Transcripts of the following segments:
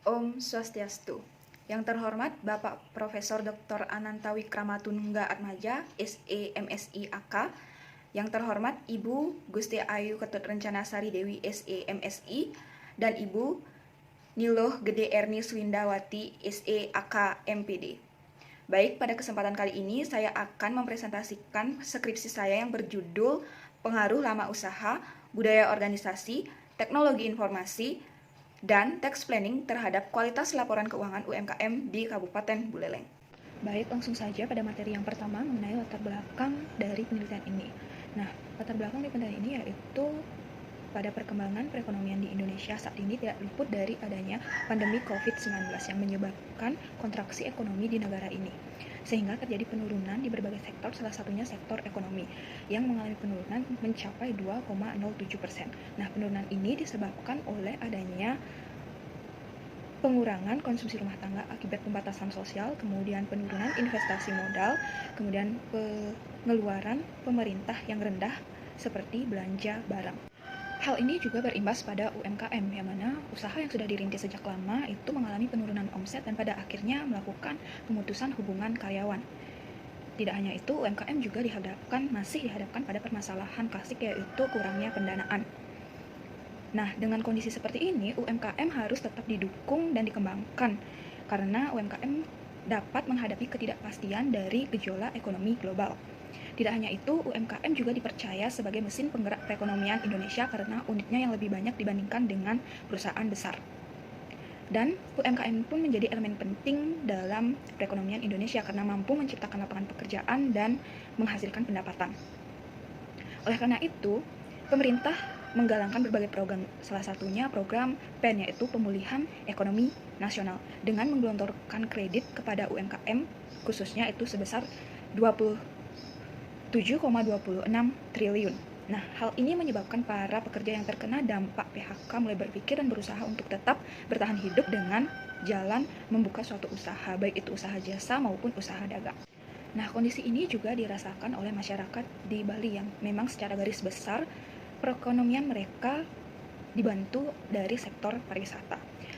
Om Swastiastu. Yang terhormat Bapak Profesor Dr. Ananta Wikramatunungga Atmaja, SE MSI AK. Yang terhormat Ibu Gusti Ayu Ketut Rencana Sari Dewi, SE MSI, dan Ibu Niloh Gede Erni Swindawati, SE AK MPD. Baik, pada kesempatan kali ini saya akan mempresentasikan skripsi saya yang berjudul Pengaruh Lama Usaha, Budaya Organisasi, Teknologi Informasi, dan Tax Planning terhadap kualitas laporan keuangan UMKM di Kabupaten Buleleng. Baik, langsung saja pada materi yang pertama mengenai latar belakang dari penelitian ini. Nah, latar belakang dari penelitian ini yaitu pada perkembangan perekonomian di Indonesia saat ini tidak luput dari adanya pandemi COVID-19 yang menyebabkan kontraksi ekonomi di negara ini. Sehingga terjadi penurunan di berbagai sektor, salah satunya sektor ekonomi, yang mengalami penurunan mencapai 2,07%. Nah, penurunan ini disebabkan oleh adanya pengurangan konsumsi rumah tangga akibat pembatasan sosial, kemudian penurunan investasi modal, kemudian pengeluaran pemerintah yang rendah seperti belanja barang. Hal ini juga berimbas pada UMKM, yang mana usaha yang sudah dirintis sejak lama itu mengalami penurunan omset dan pada akhirnya melakukan pemutusan hubungan karyawan. Tidak hanya itu, UMKM juga masih dihadapkan pada permasalahan klasik, yaitu kurangnya pendanaan. Nah, dengan kondisi seperti ini, UMKM harus tetap didukung dan dikembangkan, karena UMKM dapat menghadapi ketidakpastian dari gejolak ekonomi global. Tidak hanya itu, UMKM juga dipercaya sebagai mesin penggerak perekonomian Indonesia karena unitnya yang lebih banyak dibandingkan dengan perusahaan besar. Dan UMKM pun menjadi elemen penting dalam perekonomian Indonesia karena mampu menciptakan lapangan pekerjaan dan menghasilkan pendapatan. Oleh karena itu, pemerintah menggalangkan berbagai program, salah satunya program PEN, yaitu Pemulihan Ekonomi Nasional, dengan menggelontorkan kredit kepada UMKM khususnya itu sebesar 7,26 triliun. Nah, hal ini menyebabkan para pekerja yang terkena dampak PHK mulai berpikir dan berusaha untuk tetap bertahan hidup dengan jalan membuka suatu usaha, baik itu usaha jasa maupun usaha dagang. Nah, kondisi ini juga dirasakan oleh masyarakat di Bali yang memang secara garis besar perekonomian mereka dibantu dari sektor pariwisata.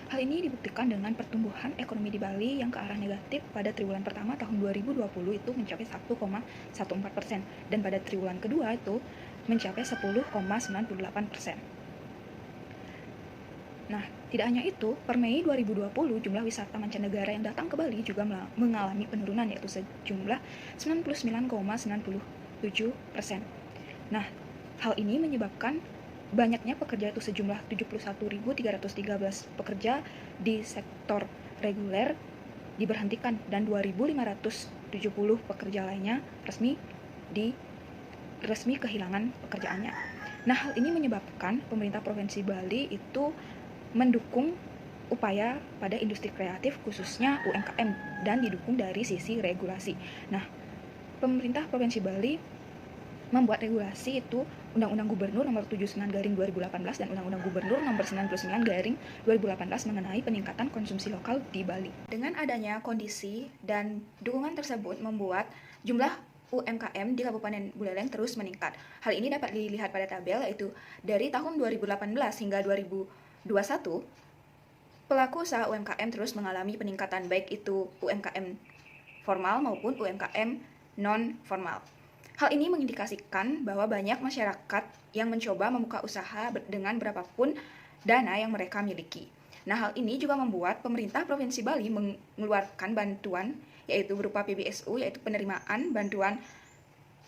Hal ini dibuktikan dengan pertumbuhan ekonomi di Bali yang ke arah negatif pada triwulan pertama tahun 2020 itu mencapai 1,14% dan pada triwulan kedua itu mencapai 10,98%. Nah, tidak hanya itu, per Mei 2020 jumlah wisata mancanegara yang datang ke Bali juga mengalami penurunan yaitu sejumlah 99,97%. Nah, hal ini menyebabkan banyaknya pekerja itu sejumlah 71.313 pekerja di sektor reguler diberhentikan dan 2.570 pekerja lainnya resmi kehilangan pekerjaannya. Nah, hal ini menyebabkan pemerintah Provinsi Bali itu mendukung upaya pada industri kreatif khususnya UMKM dan didukung dari sisi regulasi. Nah, pemerintah Provinsi Bali membuat regulasi itu Undang-Undang Gubernur Nomor 79/2018 dan Undang-Undang Gubernur Nomor 99/2018 mengenai peningkatan konsumsi lokal di Bali. Dengan adanya kondisi dan dukungan tersebut membuat jumlah UMKM di Kabupaten Buleleng terus meningkat. Hal ini dapat dilihat pada tabel, yaitu dari tahun 2018 hingga 2021, pelaku usaha UMKM terus mengalami peningkatan, baik itu UMKM formal maupun UMKM non-formal. Hal ini mengindikasikan bahwa banyak masyarakat yang mencoba membuka usaha dengan berapapun dana yang mereka miliki. Nah, hal ini juga membuat pemerintah Provinsi Bali mengeluarkan bantuan, yaitu berupa PBSU, yaitu penerimaan bantuan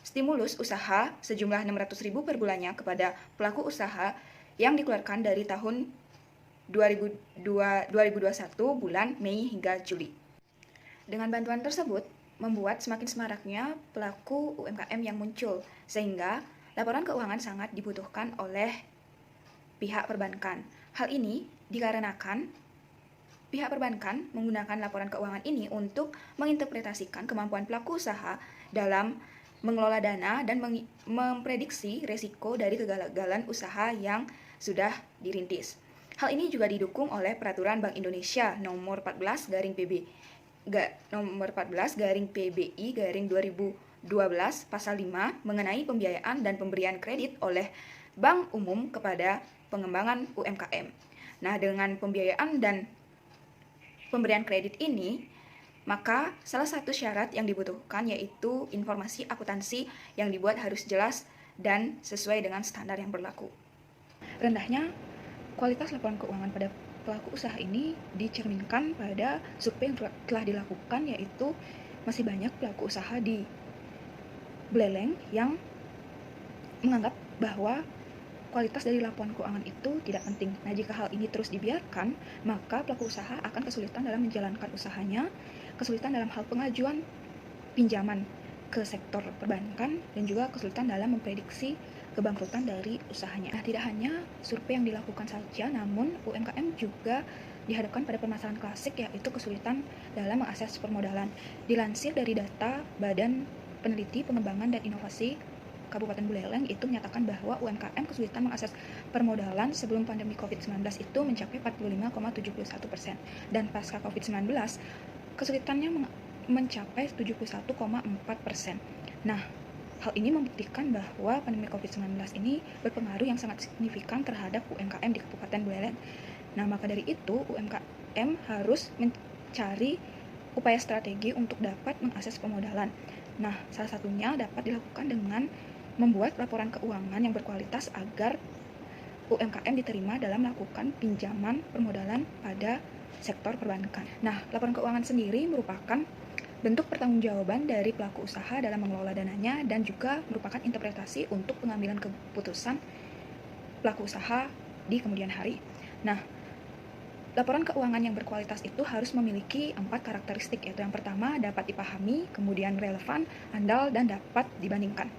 stimulus usaha sejumlah 600.000 per bulannya kepada pelaku usaha yang dikeluarkan dari tahun 2021 bulan Mei hingga Juli. Dengan bantuan tersebut, membuat semakin semaraknya pelaku UMKM yang muncul, sehingga laporan keuangan sangat dibutuhkan oleh pihak perbankan. Hal ini dikarenakan pihak perbankan menggunakan laporan keuangan ini untuk menginterpretasikan kemampuan pelaku usaha dalam mengelola dana dan memprediksi risiko dari kegagalan usaha yang sudah dirintis. Hal ini juga didukung oleh Peraturan Bank Indonesia Nomor 14/PBI/2012 Pasal 5 mengenai pembiayaan dan pemberian kredit oleh Bank Umum kepada pengembangan UMKM. Nah, dengan pembiayaan dan pemberian kredit ini, maka salah satu syarat yang dibutuhkan yaitu informasi akuntansi yang dibuat harus jelas dan sesuai dengan standar yang berlaku. Rendahnya kualitas laporan keuangan pada pelaku usaha ini dicerminkan pada survei yang telah dilakukan, yaitu masih banyak pelaku usaha di Buleleng yang menganggap bahwa kualitas dari laporan keuangan itu tidak penting. Nah, jika hal ini terus dibiarkan, maka pelaku usaha akan kesulitan dalam menjalankan usahanya, kesulitan dalam hal pengajuan pinjaman ke sektor perbankan, dan juga kesulitan dalam memprediksi kebangkrutan dari usahanya. Nah, tidak hanya survei yang dilakukan saja, namun UMKM juga dihadapkan pada permasalahan klasik, yaitu kesulitan dalam mengakses permodalan. Dilansir dari data Badan Peneliti Pengembangan dan Inovasi Kabupaten Buleleng itu menyatakan bahwa UMKM kesulitan mengakses permodalan sebelum pandemi COVID-19 itu mencapai 45,71%, dan pasca COVID-19 kesulitannya mencapai 71,4%. Nah, hal ini membuktikan bahwa pandemi COVID-19 ini berpengaruh yang sangat signifikan terhadap UMKM di Kabupaten Buleleng. Nah, maka dari itu UMKM harus mencari upaya strategi untuk dapat mengakses permodalan. Nah, salah satunya dapat dilakukan dengan membuat laporan keuangan yang berkualitas agar UMKM diterima dalam melakukan pinjaman permodalan pada sektor perbankan. Nah, laporan keuangan sendiri merupakan bentuk pertanggungjawaban dari pelaku usaha dalam mengelola dananya dan juga merupakan interpretasi untuk pengambilan keputusan pelaku usaha di kemudian hari. Nah, laporan keuangan yang berkualitas itu harus memiliki 4 karakteristik, yaitu yang pertama dapat dipahami, kemudian relevan, andal, dan dapat dibandingkan.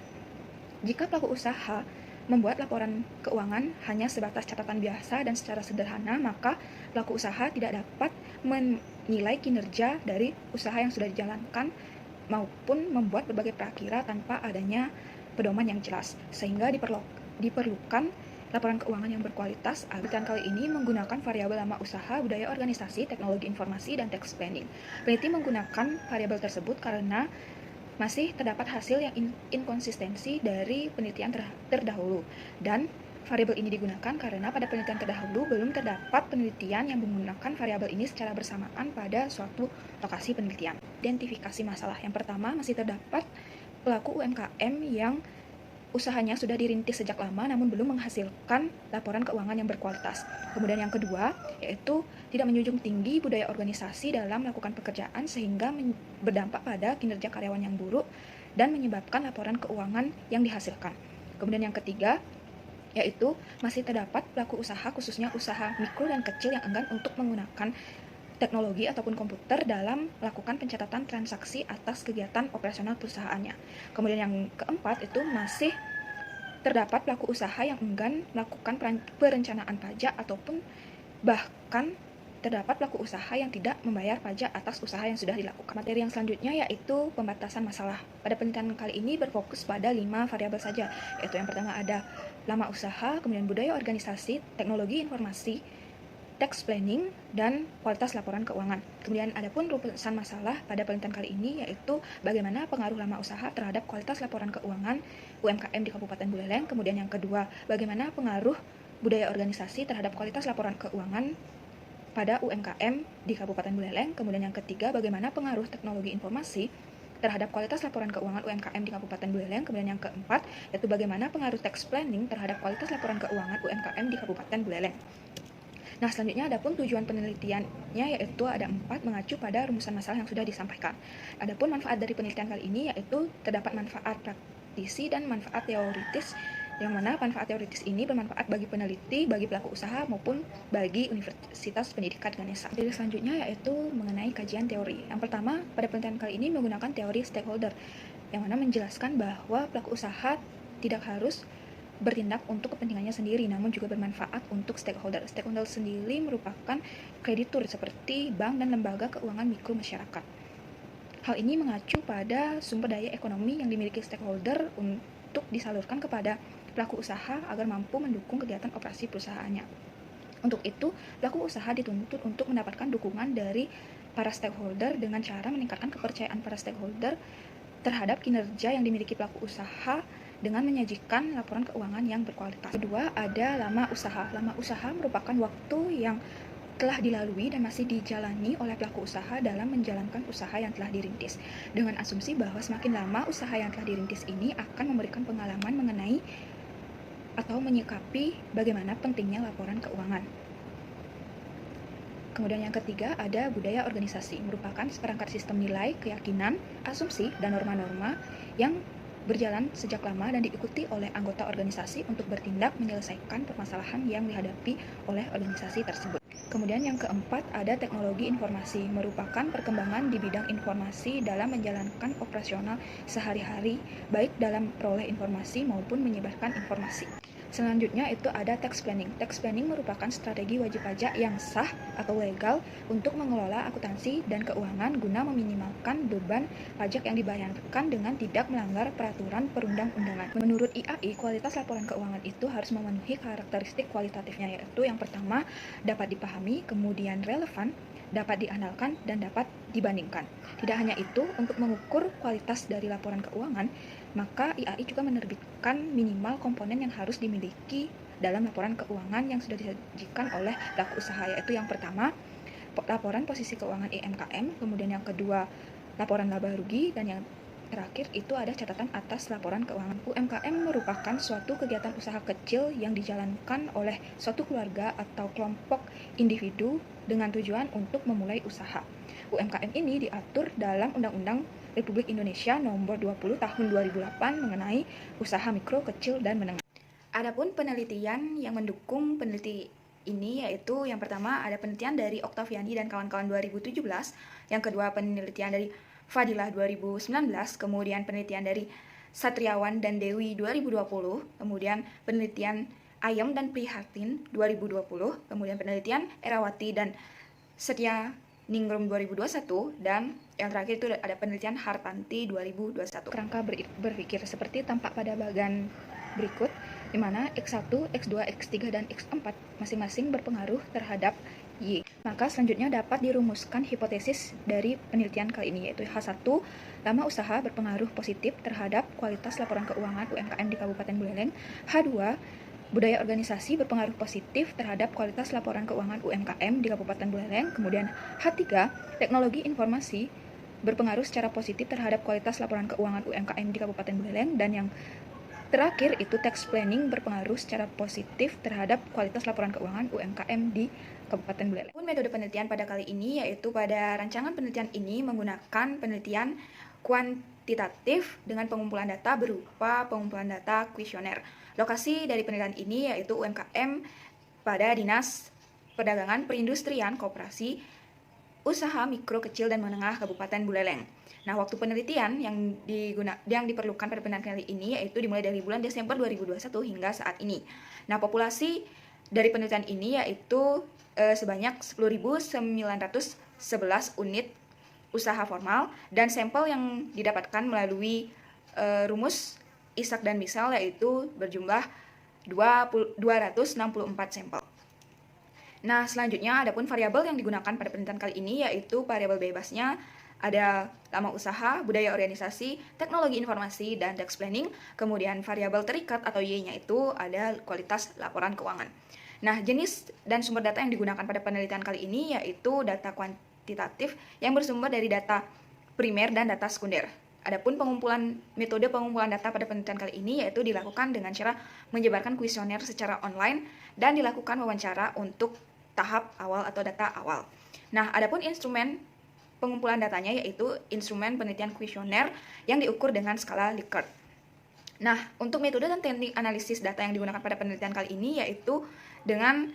Jika pelaku usaha membuat laporan keuangan hanya sebatas catatan biasa dan secara sederhana, maka pelaku usaha tidak dapat menilai kinerja dari usaha yang sudah dijalankan maupun membuat berbagai prakira tanpa adanya pedoman yang jelas, sehingga diperlukan laporan keuangan yang berkualitas. Penelitian kali ini menggunakan variabel lama usaha, budaya organisasi, teknologi informasi, dan tax planning. Peneliti menggunakan variabel tersebut karena masih terdapat hasil yang inkonsistensi dari penelitian terdahulu, dan variabel ini digunakan karena pada penelitian terdahulu belum terdapat penelitian yang menggunakan variabel ini secara bersamaan pada suatu lokasi penelitian. Identifikasi masalah. Yang pertama, masih terdapat pelaku UMKM yang usahanya sudah dirintis sejak lama namun belum menghasilkan laporan keuangan yang berkualitas. Kemudian yang kedua, yaitu tidak menjunjung tinggi budaya organisasi dalam melakukan pekerjaan sehingga berdampak pada kinerja karyawan yang buruk dan menyebabkan laporan keuangan yang dihasilkan. Kemudian yang ketiga, yaitu masih terdapat pelaku usaha khususnya usaha mikro dan kecil yang enggan untuk menggunakan teknologi ataupun komputer dalam melakukan pencatatan transaksi atas kegiatan operasional perusahaannya. Kemudian yang keempat, itu masih terdapat pelaku usaha yang enggan melakukan perencanaan pajak ataupun bahkan terdapat pelaku usaha yang tidak membayar pajak atas usaha yang sudah dilakukan. Materi yang selanjutnya yaitu pembatasan masalah. Pada penelitian kali ini berfokus pada 5 variabel saja, yaitu yang pertama ada lama usaha, kemudian budaya organisasi, teknologi informasi, tax planning, dan kualitas laporan keuangan. Kemudian ada pun rumusan masalah pada penelitian kali ini, yaitu bagaimana pengaruh lama usaha terhadap kualitas laporan keuangan UMKM di Kabupaten Buleleng. Kemudian yang kedua, bagaimana pengaruh budaya organisasi terhadap kualitas laporan keuangan pada UMKM di Kabupaten Buleleng. Kemudian yang ketiga, bagaimana pengaruh teknologi informasi terhadap kualitas laporan keuangan UMKM di Kabupaten Buleleng. Kemudian yang keempat, yaitu bagaimana pengaruh tax planning terhadap kualitas laporan keuangan UMKM di Kabupaten Buleleng. Nah, selanjutnya ada pun tujuan penelitiannya, yaitu ada 4 mengacu pada rumusan masalah yang sudah disampaikan. Adapun manfaat dari penelitian kali ini yaitu terdapat manfaat praktisi dan manfaat teoritis, yang mana manfaat teoritis ini bermanfaat bagi peneliti, bagi pelaku usaha, maupun bagi Universitas Pendidikan Ganesha. Jadi selanjutnya yaitu mengenai kajian teori. Yang pertama, pada penelitian kali ini menggunakan teori stakeholder, yang mana menjelaskan bahwa pelaku usaha tidak harus bertindak untuk kepentingannya sendiri, namun juga bermanfaat untuk stakeholder. Stakeholder sendiri merupakan kreditur seperti bank dan lembaga keuangan mikro masyarakat. Hal ini mengacu pada sumber daya ekonomi yang dimiliki stakeholder untuk disalurkan kepada pelaku usaha agar mampu mendukung kegiatan operasi perusahaannya. Untuk itu, pelaku usaha dituntut untuk mendapatkan dukungan dari para stakeholder dengan cara meningkatkan kepercayaan para stakeholder terhadap kinerja yang dimiliki pelaku usaha dengan menyajikan laporan keuangan yang berkualitas. Kedua, ada lama usaha. Lama usaha merupakan waktu yang telah dilalui dan masih dijalani oleh pelaku usaha dalam menjalankan usaha yang telah dirintis, dengan asumsi bahwa semakin lama usaha yang telah dirintis ini akan memberikan pengalaman mengenai atau menyikapi bagaimana pentingnya laporan keuangan. Kemudian yang ketiga ada budaya organisasi, merupakan seperangkat sistem nilai, keyakinan, asumsi, dan norma-norma yang berjalan sejak lama dan diikuti oleh anggota organisasi untuk bertindak menyelesaikan permasalahan yang dihadapi oleh organisasi tersebut. Kemudian yang keempat ada teknologi informasi, merupakan perkembangan di bidang informasi dalam menjalankan operasional sehari-hari, baik dalam peroleh informasi maupun menyebarkan informasi. Selanjutnya itu ada tax planning. Tax planning merupakan strategi wajib pajak yang sah atau legal untuk mengelola akuntansi dan keuangan guna meminimalkan beban pajak yang dibayarkan dengan tidak melanggar peraturan perundang-undangan. Menurut IAI, kualitas laporan keuangan itu harus memenuhi karakteristik kualitatifnya, yaitu yang pertama dapat dipahami, kemudian relevan, dapat diandalkan, dan dapat dibandingkan. Tidak hanya itu, untuk mengukur kualitas dari laporan keuangan, maka IAI juga menerbitkan minimal komponen yang harus dimiliki dalam laporan keuangan yang sudah disajikan oleh pelaku usaha, yaitu yang pertama, laporan posisi keuangan UMKM, kemudian yang kedua, laporan laba rugi, dan yang terakhir itu ada catatan atas laporan keuangan. UMKM merupakan suatu kegiatan usaha kecil yang dijalankan oleh suatu keluarga atau kelompok individu dengan tujuan untuk memulai usaha. UMKM ini diatur dalam Undang-Undang Republik Indonesia Nomor 20 Tahun 2008 mengenai usaha mikro, kecil, dan menengah. Adapun penelitian yang mendukung peneliti ini yaitu yang pertama ada penelitian dari Oktaviani dan kawan-kawan 2017, yang kedua penelitian dari Fadilah 2019, kemudian penelitian dari Satriawan dan Dewi 2020, kemudian penelitian Ayam dan Prihatin 2020, kemudian penelitian Erawati dan Setia Ningrum 2021, dan yang terakhir itu ada penelitian Hartanti 2021. Kerangka berpikir seperti tampak pada bagian berikut, di mana X1, X2, X3, dan X4 masing-masing berpengaruh terhadap Y. Maka selanjutnya dapat dirumuskan hipotesis dari penelitian kali ini, yaitu H1, lama usaha berpengaruh positif terhadap kualitas laporan keuangan UMKM di Kabupaten Buleleng. H2, budaya organisasi berpengaruh positif terhadap kualitas laporan keuangan UMKM di Kabupaten Buleleng. Kemudian H3, teknologi informasi berpengaruh secara positif terhadap kualitas laporan keuangan UMKM di Kabupaten Buleleng. Dan yang terakhir itu tax planning berpengaruh secara positif terhadap kualitas laporan keuangan UMKM di Kabupaten Buleleng. Metode penelitian pada kali ini yaitu pada rancangan penelitian ini menggunakan penelitian kuantitatif dengan pengumpulan data berupa pengumpulan data kuesioner. Lokasi dari penelitian ini yaitu UMKM pada Dinas Perdagangan Perindustrian Koperasi Usaha Mikro Kecil dan Menengah Kabupaten Buleleng. Nah, waktu penelitian yang diperlukan pada penelitian kali ini yaitu dimulai dari bulan Desember 2021 hingga saat ini. Nah, populasi dari penelitian ini yaitu sebanyak 10.911 unit usaha formal, dan sampel yang didapatkan melalui rumus Ishak dan Misal yaitu berjumlah 264 sampel. Nah, selanjutnya adapun variabel yang digunakan pada penelitian kali ini yaitu variabel bebasnya ada lama usaha, budaya organisasi, teknologi informasi, dan tax planning. Kemudian variabel terikat atau Y-nya itu ada kualitas laporan keuangan. Nah, jenis dan sumber data yang digunakan pada penelitian kali ini yaitu data kuantitatif yang bersumber dari data primer dan data sekunder. Adapun metode pengumpulan data pada penelitian kali ini yaitu dilakukan dengan cara menyebarkan kuesioner secara online dan dilakukan wawancara untuk tahap awal atau data awal. Nah, adapun instrumen pengumpulan datanya yaitu instrumen penelitian kuesioner yang diukur dengan skala Likert. Nah, untuk metode dan teknik analisis data yang digunakan pada penelitian kali ini yaitu dengan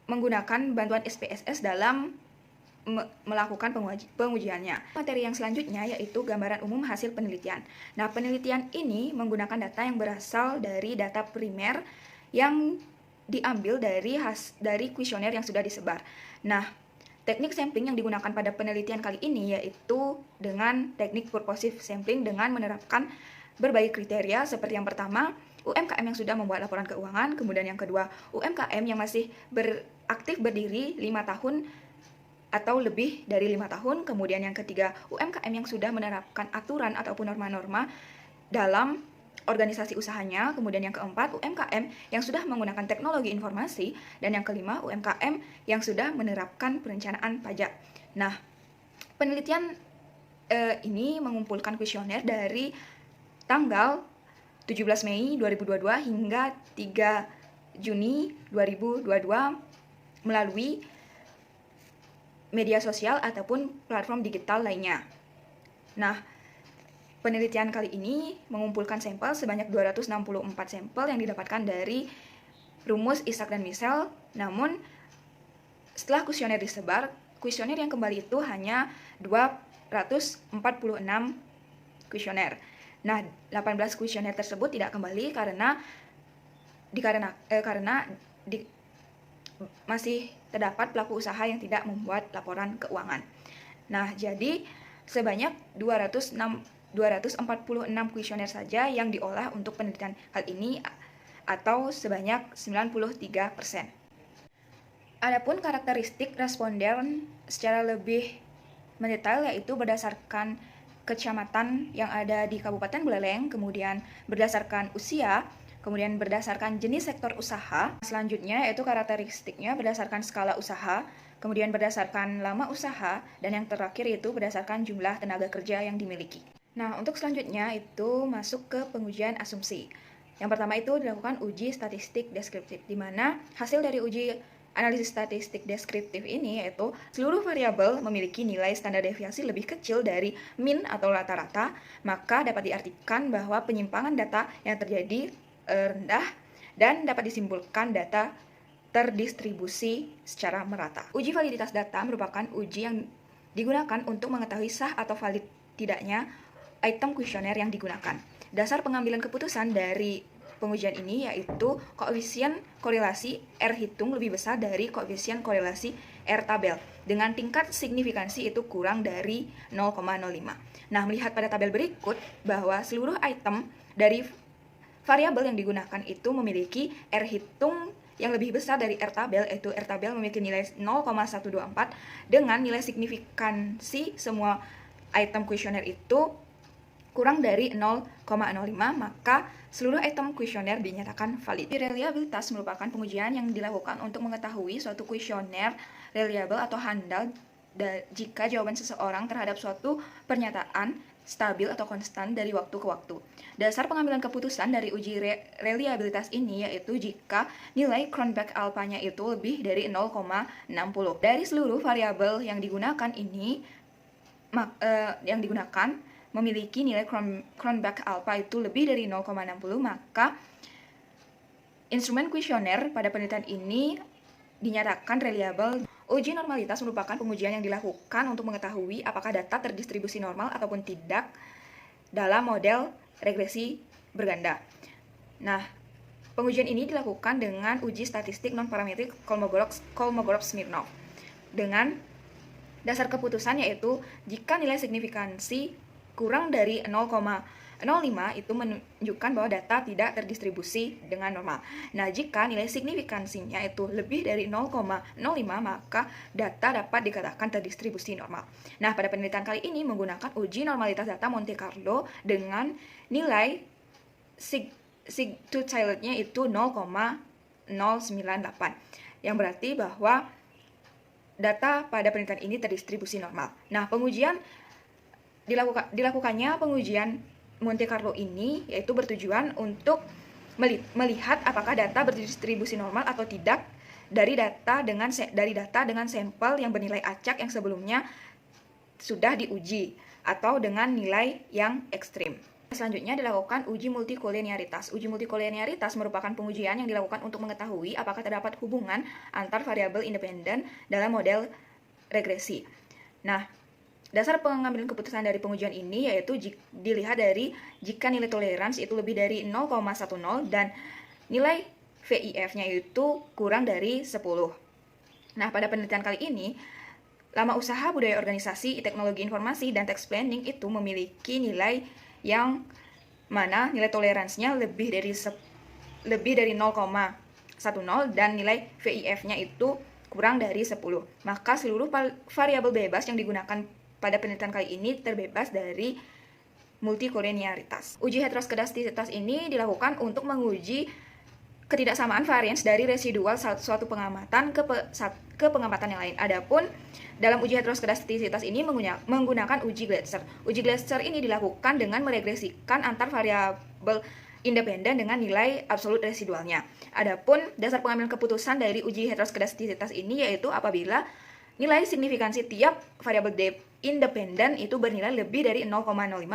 menggunakan bantuan SPSS dalam melakukan pengujiannya. Materi yang selanjutnya yaitu gambaran umum hasil penelitian. Nah, penelitian ini menggunakan data yang berasal dari data primer yang diambil dari kuesioner yang sudah disebar. Nah, teknik sampling yang digunakan pada penelitian kali ini yaitu dengan teknik purposive sampling dengan menerapkan berbagai kriteria seperti yang pertama, UMKM yang sudah membuat laporan keuangan, kemudian yang kedua, UMKM yang masih aktif berdiri 5 tahun atau lebih dari 5 tahun, kemudian yang ketiga, UMKM yang sudah menerapkan aturan ataupun norma-norma dalam organisasi usahanya, kemudian yang keempat UMKM yang sudah menggunakan teknologi informasi, dan yang kelima UMKM yang sudah menerapkan perencanaan pajak. Nah, penelitian ini mengumpulkan kuesioner dari tanggal 17 Mei 2022 hingga 3 Juni 2022 melalui media sosial ataupun platform digital lainnya. Nah, penelitian kali ini mengumpulkan sampel sebanyak 264 sampel yang didapatkan dari rumus Isaac dan Michel. Namun, setelah kuesioner disebar, kuesioner yang kembali itu hanya 246 kuesioner. Nah, 18 kuesioner tersebut tidak kembali karena masih terdapat pelaku usaha yang tidak membuat laporan keuangan. Nah, jadi sebanyak 246 kuesioner saja yang diolah untuk penelitian hal ini atau sebanyak 93%. Adapun karakteristik responden secara lebih mendetail yaitu berdasarkan kecamatan yang ada di Kabupaten Buleleng, kemudian berdasarkan usia, kemudian berdasarkan jenis sektor usaha. Selanjutnya yaitu karakteristiknya berdasarkan skala usaha, kemudian berdasarkan lama usaha, dan yang terakhir itu berdasarkan jumlah tenaga kerja yang dimiliki. Nah, untuk selanjutnya itu masuk ke pengujian asumsi. Yang pertama itu dilakukan uji statistik deskriptif, di mana hasil dari uji analisis statistik deskriptif ini yaitu seluruh variabel memiliki nilai standar deviasi lebih kecil dari mean atau rata-rata, maka dapat diartikan bahwa penyimpangan data yang terjadi rendah dan dapat disimpulkan data terdistribusi secara merata. Uji validitas data merupakan uji yang digunakan untuk mengetahui sah atau valid tidaknya item kuesioner yang digunakan. Dasar pengambilan keputusan dari pengujian ini yaitu koefisien korelasi R hitung lebih besar dari koefisien korelasi R tabel dengan tingkat signifikansi itu kurang dari 0,05. Nah, melihat pada tabel berikut bahwa seluruh item dari variabel yang digunakan itu memiliki R hitung yang lebih besar dari R tabel, yaitu R tabel memiliki nilai 0,124 dengan nilai signifikansi semua item kuesioner itu kurang dari 0,05, maka seluruh item kuesioner dinyatakan valid. Reliabilitas merupakan pengujian yang dilakukan untuk mengetahui suatu kuesioner reliable atau handal jika jawaban seseorang terhadap suatu pernyataan stabil atau konstan dari waktu ke waktu. Dasar pengambilan keputusan dari uji reliabilitas ini yaitu jika nilai Cronbach alpha-nya itu lebih dari 0,60. Dari seluruh variabel yang digunakan ini, memiliki nilai Cronbach alpha itu lebih dari 0,60, maka instrumen kuesioner pada penelitian ini dinyatakan reliable. Uji normalitas merupakan pengujian yang dilakukan untuk mengetahui apakah data terdistribusi normal ataupun tidak dalam model regresi berganda. Nah, pengujian ini dilakukan dengan uji statistik non-parametrik Kolmogorov-Smirnov dengan dasar keputusan yaitu jika nilai signifikansi kurang dari 0,05 itu menunjukkan bahwa data tidak terdistribusi dengan normal. Nah, jika nilai signifikansinya itu lebih dari 0,05 maka data dapat dikatakan terdistribusi normal. Nah, pada penelitian kali ini menggunakan uji normalitas data Monte Carlo dengan nilai sig-to-child-nya itu 0,098 yang berarti bahwa data pada penelitian ini terdistribusi normal. Nah, dilakukannya pengujian Monte Carlo ini yaitu bertujuan untuk melihat apakah data berdistribusi normal atau tidak dari data dengan sampel yang bernilai acak yang sebelumnya sudah diuji atau dengan nilai yang ekstrim. Selanjutnya dilakukan uji multikolinearitas. Uji multikolinearitas merupakan pengujian yang dilakukan untuk mengetahui apakah terdapat hubungan antar variabel independen dalam model regresi. Nah, dasar pengambilan keputusan dari pengujian ini yaitu dilihat dari jika nilai toleransi itu lebih dari 0,10 dan nilai VIF-nya itu kurang dari 10. Nah, pada penelitian kali ini, lama usaha, budaya organisasi, teknologi informasi, dan tax planning itu memiliki nilai yang mana nilai toleransinya lebih dari 0,10 dan nilai VIF-nya itu kurang dari 10. Maka seluruh variabel bebas yang digunakan pada penelitian kali ini terbebas dari multikolinearitas. Uji heteroskedastisitas ini dilakukan untuk menguji ketidaksamaan varians dari residual suatu pengamatan ke pengamatan yang lain. Adapun dalam uji heteroskedastisitas ini menggunakan uji Glasser. Uji Glasser ini dilakukan dengan meregresikan antar variabel independen dengan nilai absolut residualnya. Adapun dasar pengambilan keputusan dari uji heteroskedastisitas ini yaitu apabila nilai signifikansi tiap variabel independen itu bernilai lebih dari 0,05,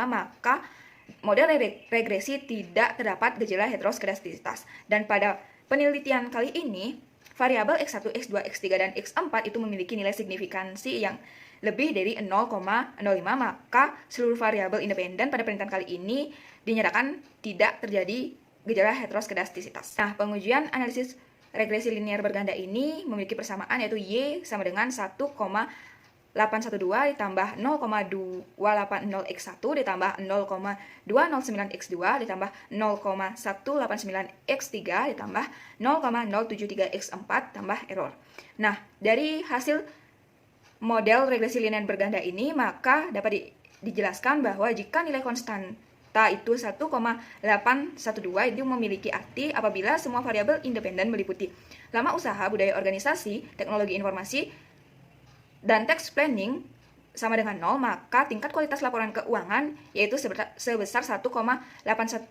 maka model regresi tidak terdapat gejala heteroskedastisitas. Dan pada penelitian kali ini, variabel X1, X2, X3, dan X4 itu memiliki nilai signifikansi yang lebih dari 0,05, maka seluruh variabel independen pada penelitian kali ini dinyatakan tidak terjadi gejala heteroskedastisitas. Nah, pengujian analisis regresi linear berganda ini memiliki persamaan yaitu Y sama dengan 1,812 ditambah 0,280x1 ditambah 0,209x2 ditambah 0,189x3 ditambah 0,073x4 tambah error. Nah, dari hasil model regresi linear berganda ini, maka dapat dijelaskan bahwa jika nilai konstanta itu 1,812 itu memiliki arti apabila semua variabel independen meliputi lama usaha, budaya organisasi, teknologi informasi, dan tax planning sama dengan 0, maka tingkat kualitas laporan keuangan yaitu sebesar 1,812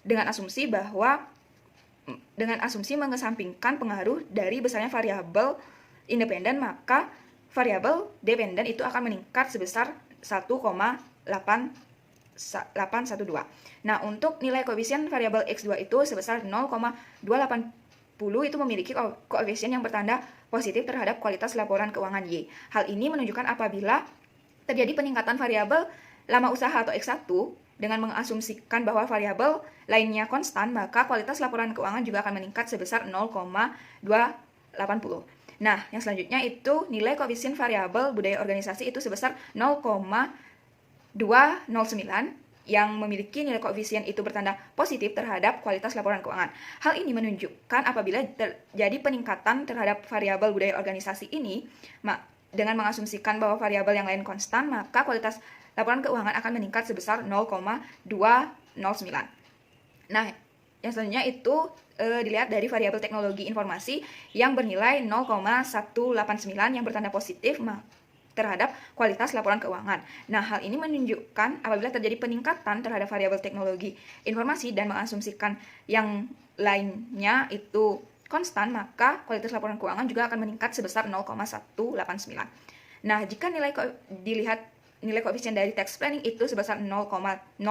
dengan asumsi mengesampingkan pengaruh dari besarnya variabel independen, maka variabel dependen itu akan meningkat sebesar 1,812. Nah, untuk nilai koefisien variabel X2 itu sebesar 0,280 itu memiliki koefisien yang bertanda positif terhadap kualitas laporan keuangan Y. Hal ini menunjukkan apabila terjadi peningkatan variabel lama usaha atau X1 dengan mengasumsikan bahwa variabel lainnya konstan, maka kualitas laporan keuangan juga akan meningkat sebesar 0,280. Nah, yang selanjutnya itu nilai koefisien variabel budaya organisasi itu sebesar 0,209 yang memiliki nilai koefisien itu bertanda positif terhadap kualitas laporan keuangan. Hal ini menunjukkan apabila terjadi peningkatan terhadap variabel budaya organisasi ini, dengan mengasumsikan bahwa variabel yang lain konstan, maka kualitas laporan keuangan akan meningkat sebesar 0,209. Nah, yang selanjutnya itu dilihat dari variabel teknologi informasi yang bernilai 0,189 yang bertanda positif terhadap kualitas laporan keuangan. Nah, hal ini menunjukkan apabila terjadi peningkatan terhadap variabel teknologi informasi dan mengasumsikan yang lainnya itu konstan, maka kualitas laporan keuangan juga akan meningkat sebesar 0,189. Nah, jika dilihat nilai koefisien dari tax planning itu sebesar 0,073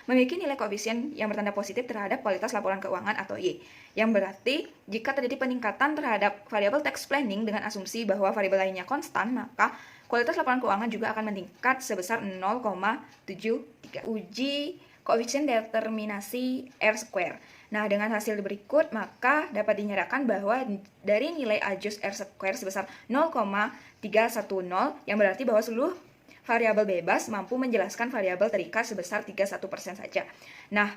memiliki nilai koefisien yang bertanda positif terhadap kualitas laporan keuangan atau Y. Yang berarti jika terjadi peningkatan terhadap variabel tax planning dengan asumsi bahwa variabel lainnya konstan, maka kualitas laporan keuangan juga akan meningkat sebesar 0,73. Uji koefisien determinasi R-square. Nah, dengan hasil berikut, maka dapat dinyatakan bahwa dari nilai adjust R-square sebesar 0,310, yang berarti bahwa seluruh variabel bebas mampu menjelaskan variabel terikat sebesar 31% saja. Nah,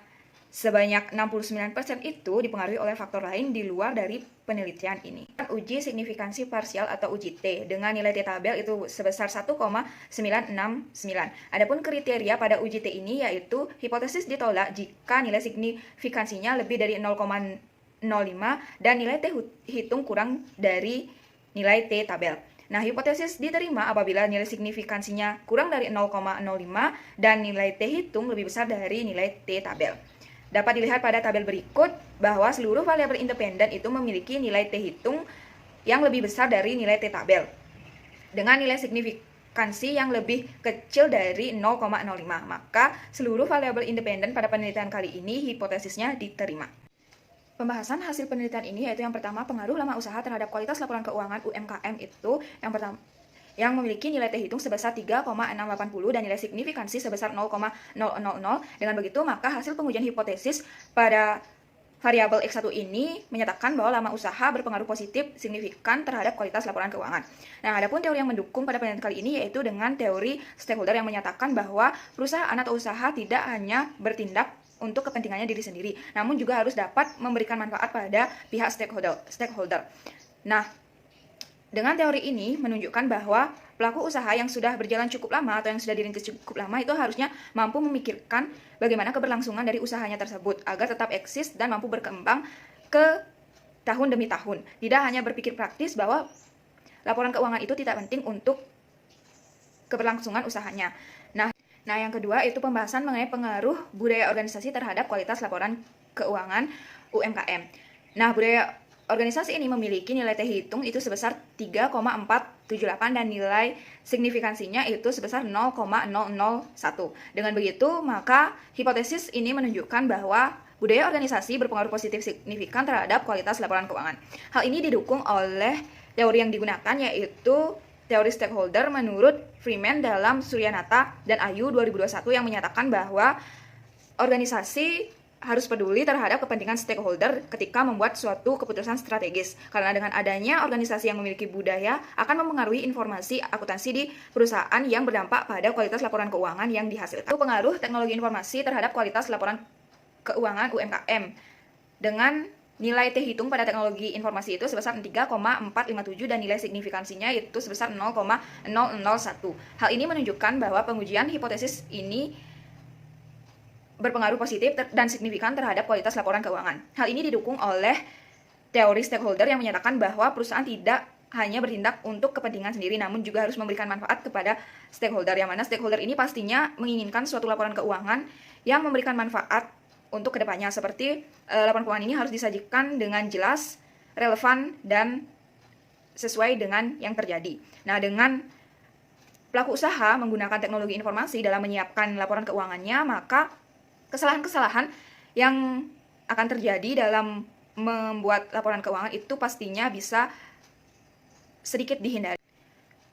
sebanyak 69% itu dipengaruhi oleh faktor lain di luar dari penelitian ini. Uji signifikansi parsial atau uji T dengan nilai T tabel itu sebesar 1,969. Adapun kriteria pada uji T ini yaitu hipotesis ditolak jika nilai signifikansinya lebih dari 0,05 dan nilai T hitung kurang dari nilai T tabel. Nah, hipotesis diterima apabila nilai signifikansinya kurang dari 0,05 dan nilai T hitung lebih besar dari nilai T tabel. Dapat dilihat pada tabel berikut bahwa seluruh variabel independen itu memiliki nilai T hitung yang lebih besar dari nilai T tabel, dengan nilai signifikansi yang lebih kecil dari 0,05. Maka seluruh variabel independen pada penelitian kali ini hipotesisnya diterima. Pembahasan hasil penelitian ini yaitu yang pertama, pengaruh lama usaha terhadap kualitas laporan keuangan UMKM itu yang memiliki nilai T hitung sebesar 3,680 dan nilai signifikansi sebesar 0,000. Dengan begitu, maka hasil pengujian hipotesis pada variabel X1 ini menyatakan bahwa lama usaha berpengaruh positif signifikan terhadap kualitas laporan keuangan. Nah, adapun teori yang mendukung pada penelitian kali ini yaitu dengan teori stakeholder yang menyatakan bahwa perusahaan atau usaha tidak hanya bertindak untuk kepentingannya diri sendiri, namun juga harus dapat memberikan manfaat pada pihak stakeholder. Nah, Dengan teori ini menunjukkan bahwa pelaku usaha yang sudah berjalan cukup lama atau yang sudah dirintis cukup lama itu harusnya mampu memikirkan bagaimana keberlangsungan dari usahanya tersebut agar tetap eksis dan mampu berkembang ke tahun demi tahun. Tidak hanya berpikir praktis bahwa laporan keuangan itu tidak penting untuk keberlangsungan usahanya. Nah, yang kedua itu pembahasan mengenai pengaruh budaya organisasi terhadap kualitas laporan keuangan UMKM. Nah, budaya organisasi ini memiliki nilai T hitung itu sebesar 3,478 dan nilai signifikansinya itu sebesar 0,001. Dengan begitu, maka hipotesis ini menunjukkan bahwa budaya organisasi berpengaruh positif signifikan terhadap kualitas laporan keuangan. Hal ini didukung oleh teori yang digunakan yaitu teori stakeholder menurut Freeman dalam Suryanata dan Ayu 2021 yang menyatakan bahwa organisasi harus peduli terhadap kepentingan stakeholder ketika membuat suatu keputusan strategis. Karena dengan adanya organisasi yang memiliki budaya akan mempengaruhi informasi akuntansi di perusahaan yang berdampak pada kualitas laporan keuangan yang dihasilkan. Pengaruh teknologi informasi terhadap kualitas laporan keuangan UMKM dengan nilai T hitung pada teknologi informasi itu sebesar 3,457 dan nilai signifikansinya itu sebesar 0,001. Hal ini menunjukkan bahwa pengujian hipotesis ini berpengaruh positif dan signifikan terhadap kualitas laporan keuangan. Hal ini didukung oleh teori stakeholder yang menyatakan bahwa perusahaan tidak hanya bertindak untuk kepentingan sendiri, namun juga harus memberikan manfaat kepada stakeholder, yang mana stakeholder ini pastinya menginginkan suatu laporan keuangan yang memberikan manfaat untuk kedepannya, seperti laporan keuangan ini harus disajikan dengan jelas, relevan, dan sesuai dengan yang terjadi. Nah, dengan pelaku usaha menggunakan teknologi informasi dalam menyiapkan laporan keuangannya, maka kesalahan-kesalahan yang akan terjadi dalam membuat laporan keuangan itu pastinya bisa sedikit dihindari.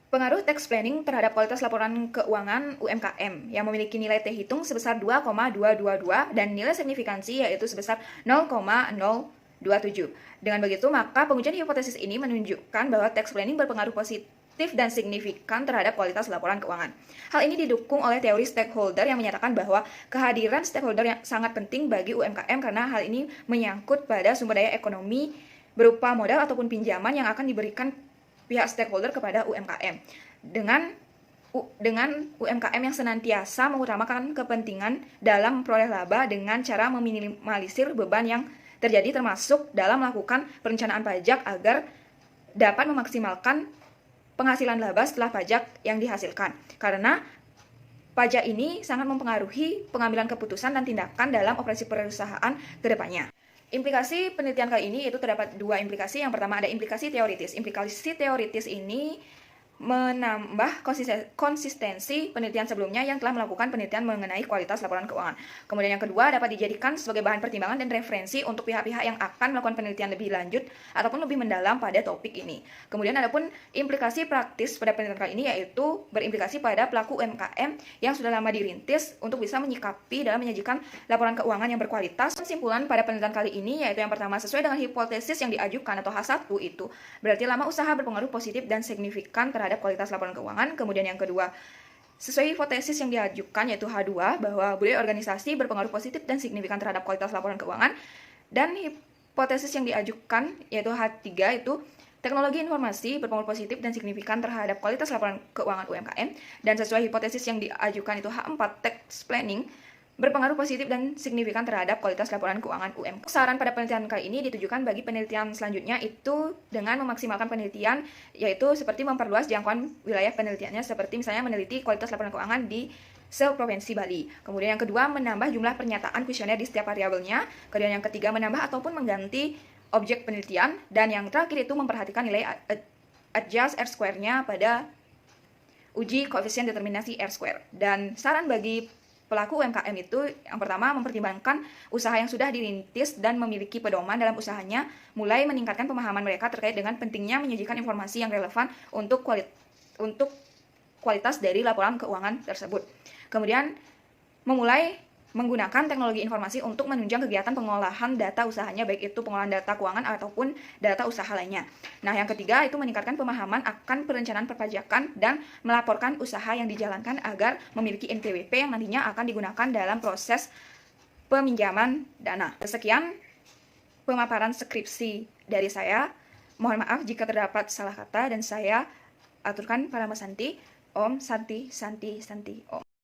Pengaruh tax planning terhadap kualitas laporan keuangan UMKM yang memiliki nilai T hitung sebesar 2,222 dan nilai signifikansi yaitu sebesar 0,027. Dengan begitu, maka pengujian hipotesis ini menunjukkan bahwa tax planning berpengaruh positif dan signifikan terhadap kualitas laporan keuangan. Hal ini didukung oleh teori stakeholder yang menyatakan bahwa kehadiran stakeholder yang sangat penting bagi UMKM karena hal ini menyangkut pada sumber daya ekonomi berupa modal ataupun pinjaman yang akan diberikan pihak stakeholder kepada UMKM. Dengan UMKM yang senantiasa mengutamakan kepentingan dalam memperoleh laba dengan cara meminimalisir beban yang terjadi termasuk dalam melakukan perencanaan pajak agar dapat memaksimalkan penghasilan laba setelah pajak yang dihasilkan. Karena pajak ini sangat mempengaruhi pengambilan keputusan dan tindakan dalam operasi perusahaan ke depannya. Implikasi penelitian kali ini itu terdapat dua implikasi. Yang pertama ada implikasi teoritis. Implikasi teoritis ini menambah konsistensi penelitian sebelumnya yang telah melakukan penelitian mengenai kualitas laporan keuangan. Kemudian yang kedua dapat dijadikan sebagai bahan pertimbangan dan referensi untuk pihak-pihak yang akan melakukan penelitian lebih lanjut ataupun lebih mendalam pada topik ini. Kemudian adapun implikasi praktis pada penelitian kali ini yaitu berimplikasi pada pelaku UMKM yang sudah lama dirintis untuk bisa menyikapi dalam menyajikan laporan keuangan yang berkualitas. Kesimpulan pada penelitian kali ini yaitu yang pertama, sesuai dengan hipotesis yang diajukan atau H1 itu berarti lama usaha berpengaruh positif dan signifikan terhadap kualitas laporan keuangan. Kemudian yang kedua, sesuai hipotesis yang diajukan yaitu H2 bahwa budaya organisasi berpengaruh positif dan signifikan terhadap kualitas laporan keuangan. Dan hipotesis yang diajukan yaitu H3 itu teknologi informasi berpengaruh positif dan signifikan terhadap kualitas laporan keuangan UMKM. Dan sesuai hipotesis yang diajukan itu H4 tax planning berpengaruh positif dan signifikan terhadap kualitas laporan keuangan UMKM. Saran pada penelitian kali ini ditujukan bagi penelitian selanjutnya itu dengan memaksimalkan penelitian, yaitu seperti memperluas jangkauan wilayah penelitiannya, seperti misalnya meneliti kualitas laporan keuangan di se-provinsi Bali. Kemudian yang kedua, menambah jumlah pernyataan kuesioner di setiap variabelnya. Kemudian yang ketiga, menambah ataupun mengganti objek penelitian. Dan yang terakhir itu memperhatikan nilai adjust R-square-nya pada uji koefisien determinasi R-square. Dan saran bagi pelaku UMKM itu yang pertama mempertimbangkan usaha yang sudah dirintis dan memiliki pedoman dalam usahanya, mulai meningkatkan pemahaman mereka terkait dengan pentingnya menyajikan informasi yang relevan untuk kualitas dari laporan keuangan tersebut. Kemudian memulai menggunakan teknologi informasi untuk menunjang kegiatan pengolahan data usahanya, baik itu pengolahan data keuangan ataupun data usaha lainnya. Nah, yang ketiga itu meningkatkan pemahaman akan perencanaan perpajakan dan melaporkan usaha yang dijalankan agar memiliki NPWP yang nantinya akan digunakan dalam proses peminjaman dana. Sekian pemaparan skripsi dari saya. Mohon maaf jika terdapat salah kata dan saya aturkan para Santi. Om Santi Santi Santi Om.